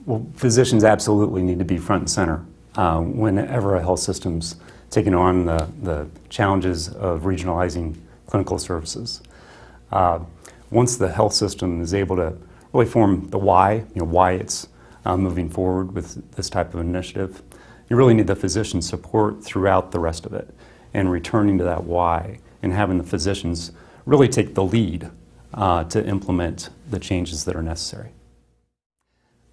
Well, physicians absolutely need to be front and center whenever a health system's taking on the challenges of regionalizing clinical services. Once the health system is able to really form the why, why it's moving forward with this type of initiative, you really need the physician support throughout the rest of it, and returning to that why and having the physicians really take the lead to implement the changes that are necessary.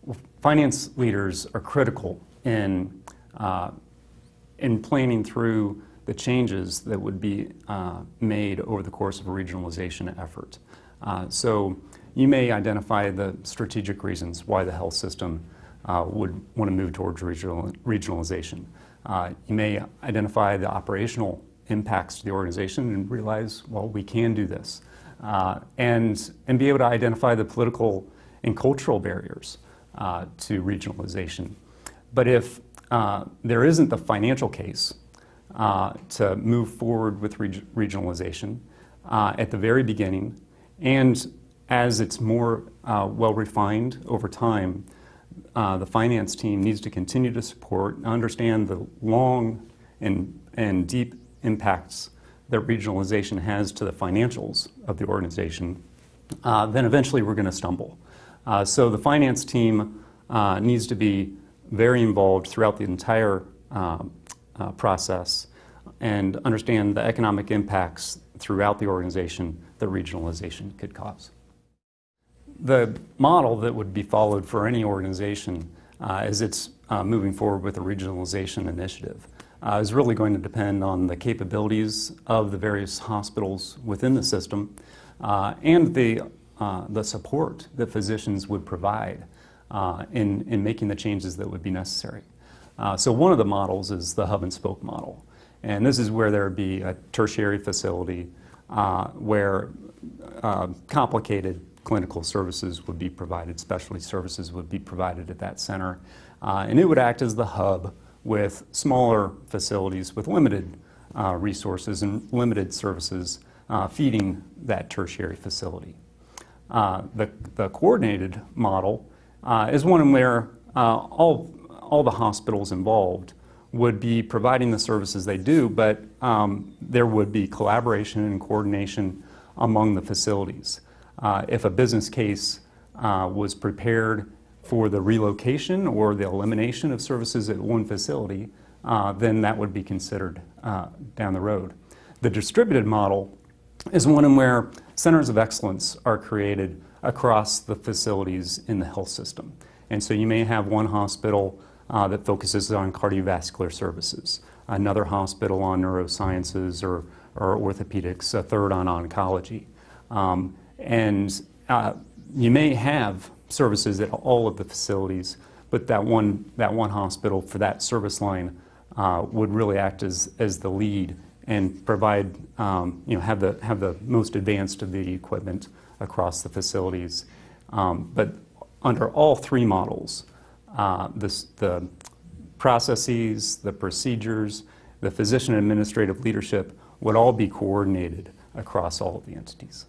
Well, finance leaders are critical in planning through the changes that would be made over the course of a regionalization effort. So you may identify the strategic reasons why the health system would want to move towards regionalization. You may identify the operational impacts to the organization and realize, well, we can do this. And be able to identify the political and cultural barriers to regionalization. But if there isn't the financial case to move forward with regionalization at the very beginning, and as it's more well-refined over time, the finance team needs to continue to support and understand the long and deep impacts that regionalization has to the financials of the organization, then eventually we're going to stumble. So the finance team needs to be very involved throughout the entire process and understand the economic impacts throughout the organization that regionalization could cause. The model that would be followed for any organization as it's moving forward with a regionalization initiative is really going to depend on the capabilities of the various hospitals within the system and the support that physicians would provide in making the changes that would be necessary. So one of the models is the hub and spoke model. And this is where there would be a tertiary facility where complicated clinical services would be provided, specialty services would be provided at that center. And it would act as the hub with smaller facilities with limited resources and limited services feeding that tertiary facility. The coordinated model is one where all the hospitals involved would be providing the services they do, but there would be collaboration and coordination among the facilities. If a business case was prepared for the relocation or the elimination of services at one facility, then that would be considered down the road. The distributed model is one where centers of excellence are created across the facilities in the health system. And so you may have one hospital that focuses on cardiovascular services, another hospital on neurosciences or orthopedics, a third on oncology. And you may have services at all of the facilities, but that one hospital for that service line would really act as the lead and provide, have the most advanced of the equipment across the facilities. But under all three models, the processes, the procedures, the physician administrative leadership would all be coordinated across all of the entities.